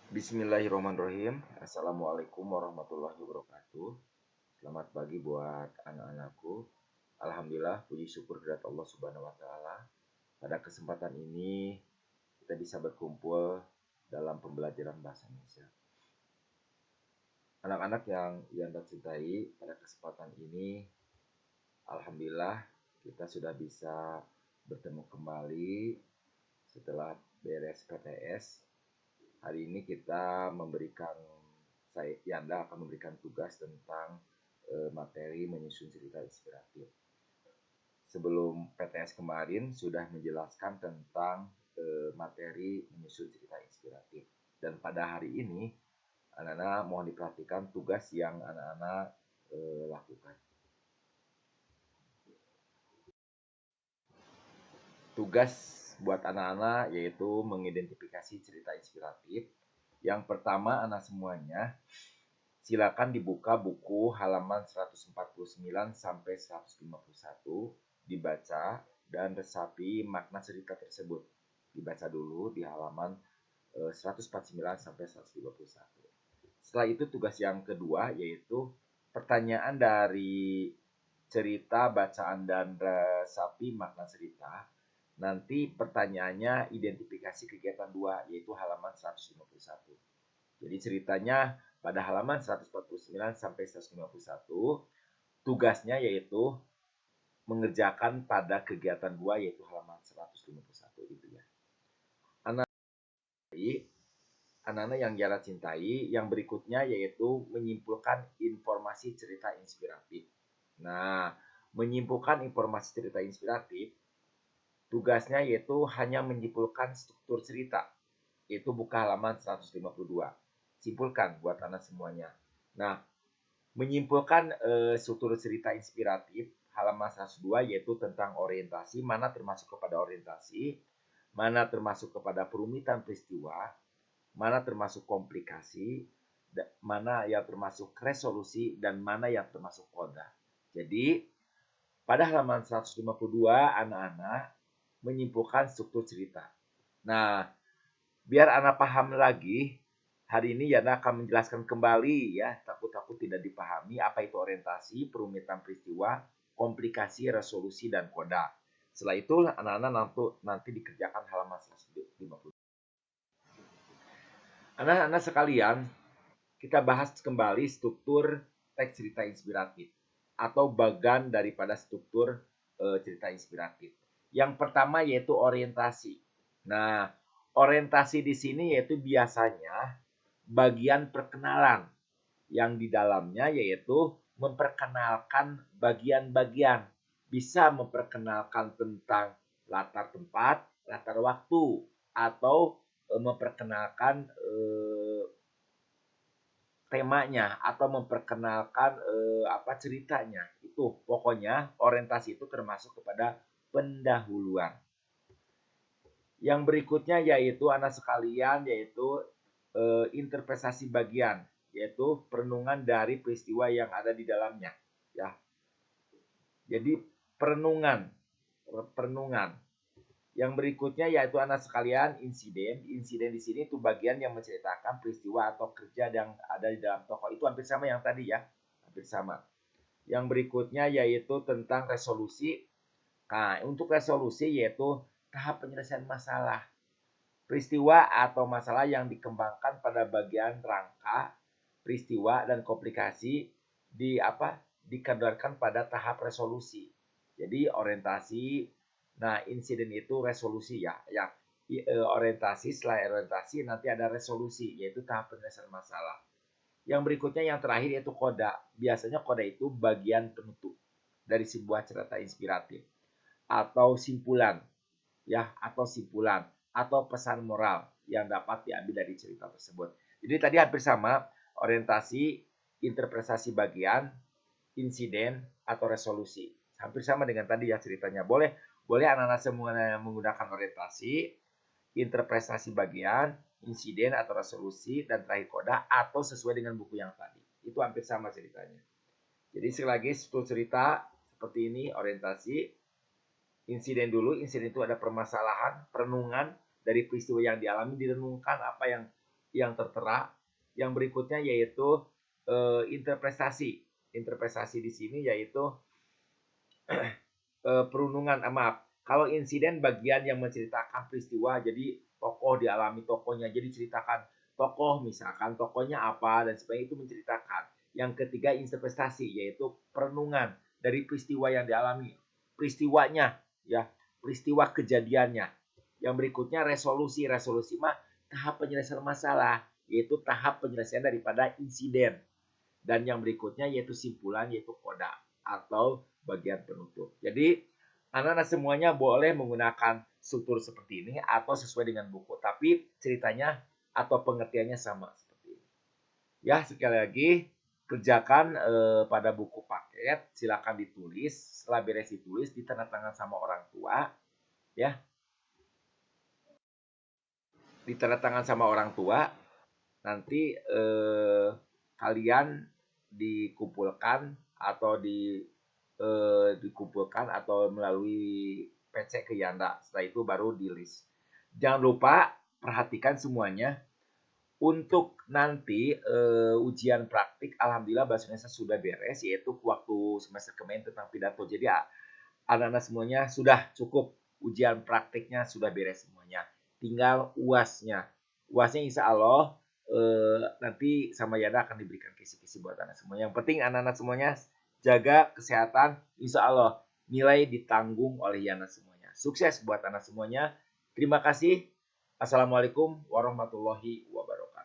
Bismillahirrahmanirrahim. Assalamualaikum warahmatullahi wabarakatuh. Selamat pagi buat anak-anakku. Alhamdulillah, puji syukur kepada Allah Subhanahu wa taala. Pada kesempatan ini kita bisa berkumpul dalam pembelajaran bahasa Indonesia. Anak-anak yang tercintai, pada kesempatan ini alhamdulillah kita sudah bisa bertemu kembali setelah beres PTS. Hari ini kita Yanda akan memberikan tugas tentang materi menyusun cerita inspiratif. Sebelum PTS kemarin sudah menjelaskan tentang materi menyusun cerita inspiratif. Dan pada hari ini, anak-anak mohon diperhatikan tugas yang anak-anak lakukan. Tugas buat anak-anak yaitu mengidentifikasi cerita inspiratif. Yang pertama, anak semuanya silakan dibuka buku halaman 149 sampai 151, dibaca dan resapi makna cerita tersebut. Dibaca dulu di halaman 149 sampai 151. Setelah itu tugas yang kedua yaitu pertanyaan dari cerita, bacaan dan resapi makna cerita. Nanti pertanyaannya identifikasi kegiatan 2 yaitu halaman 151. Jadi ceritanya pada halaman 149 sampai 151, tugasnya yaitu mengerjakan pada kegiatan 2 yaitu halaman 151 gitu ya. Anak-anak yang Yara cintai, yang berikutnya yaitu menyimpulkan informasi cerita inspiratif. Nah, menyimpulkan informasi cerita inspiratif, tugasnya yaitu hanya menyimpulkan struktur cerita. Itu buka halaman 152. Simpulkan buat anak semuanya. Nah, menyimpulkan struktur cerita inspiratif halaman 102 yaitu tentang orientasi, mana termasuk kepada orientasi, mana termasuk kepada perumitan peristiwa, mana termasuk komplikasi, mana yang termasuk resolusi, dan mana yang termasuk koda. Jadi, pada halaman 152, anak-anak menyimpulkan struktur cerita. Nah, biar anak paham lagi, hari ini Yana akan menjelaskan kembali ya, takut-takut tidak dipahami apa itu orientasi, perumitan peristiwa, komplikasi, resolusi, dan koda. Setelah itu anak-anak nanti dikerjakan halaman 150. Anak-anak sekalian, kita bahas kembali struktur teks cerita inspiratif atau bagian daripada struktur cerita inspiratif. Yang pertama yaitu orientasi. Nah, orientasi di sini yaitu biasanya bagian perkenalan yang di dalamnya yaitu memperkenalkan bagian-bagian. Bisa memperkenalkan tentang latar tempat, latar waktu, atau memperkenalkan temanya atau memperkenalkan ceritanya. Itu pokoknya orientasi itu termasuk kepada pendahuluan. Yang berikutnya yaitu anak sekalian yaitu interpretasi bagian, yaitu perenungan dari peristiwa yang ada di dalamnya ya. Jadi perenungan. Yang berikutnya yaitu anak sekalian insiden. Insiden di sini itu bagian yang menceritakan peristiwa atau kerja yang ada di dalam tokoh. Itu hampir sama yang tadi ya. Hampir sama. Yang berikutnya yaitu tentang resolusi. Nah, untuk resolusi yaitu tahap penyelesaian masalah. Peristiwa atau masalah yang dikembangkan pada bagian rangka, peristiwa dan komplikasi dikadarkan pada tahap resolusi. Jadi orientasi. Nah, insiden itu resolusi ya. Orientasi, setelah orientasi nanti ada resolusi, yaitu tahap penyelesaian masalah. Yang berikutnya yang terakhir yaitu koda. Biasanya koda itu bagian penutup dari sebuah cerita inspiratif atau simpulan atau pesan moral yang dapat diambil dari cerita tersebut. Jadi tadi hampir sama, orientasi, interpretasi bagian, insiden atau resolusi. Hampir sama dengan tadi ya ceritanya. Boleh anak-anak semuanya menggunakan orientasi, interpretasi bagian, insiden atau resolusi, dan terakhir koda atau sesuai dengan buku yang tadi. Itu hampir sama ceritanya. Jadi sekali lagi struktur cerita seperti ini, orientasi, insiden dulu. Insiden itu ada permasalahan, perenungan dari peristiwa yang dialami, direnungkan apa yang yang tertera. Yang berikutnya yaitu interpretasi. Interpretasi di sini yaitu perundungan, maaf. Kalau insiden bagian yang menceritakan peristiwa, jadi tokoh dialami tokohnya, jadi ceritakan tokoh, misalkan tokohnya apa dan sebagainya, itu menceritakan. Yang ketiga interpretasi, yaitu perenungan dari peristiwa yang dialami, peristiwanya, ya, peristiwa kejadiannya. Yang berikutnya resolusi. Resolusi mah tahap penyelesaian masalah, yaitu tahap penyelesaian daripada insiden. Dan yang berikutnya yaitu simpulan, yaitu koda atau bagian penutup. Jadi anak-anak semuanya boleh menggunakan struktur seperti ini atau sesuai dengan buku, tapi ceritanya atau pengertiannya sama seperti ini. Ya, sekali lagi kerjakan pada buku paket, silakan ditulis, setelah beres ditulis ditandatangan sama orang tua, ya. Ditandatangan sama orang tua, nanti kalian dikumpulkan atau dikumpulkan atau melalui PC ke Yanda. Setelah itu baru di list. Jangan lupa perhatikan semuanya. Untuk nanti ujian praktik, alhamdulillah bahasa Indonesia sudah beres, yaitu waktu semester kemarin tentang pidato. Jadi anak-anak semuanya sudah cukup, ujian praktiknya sudah beres semuanya. Tinggal UASnya. UASnya insya Allah nanti sama Yanda akan diberikan kisi-kisi buat anak semuanya. Yang penting anak-anak semuanya jaga kesehatan, insya Allah nilai ditanggung oleh Yanda semuanya. Sukses buat anak semuanya. Terima kasih. Assalamualaikum warahmatullahi wabarakatuh.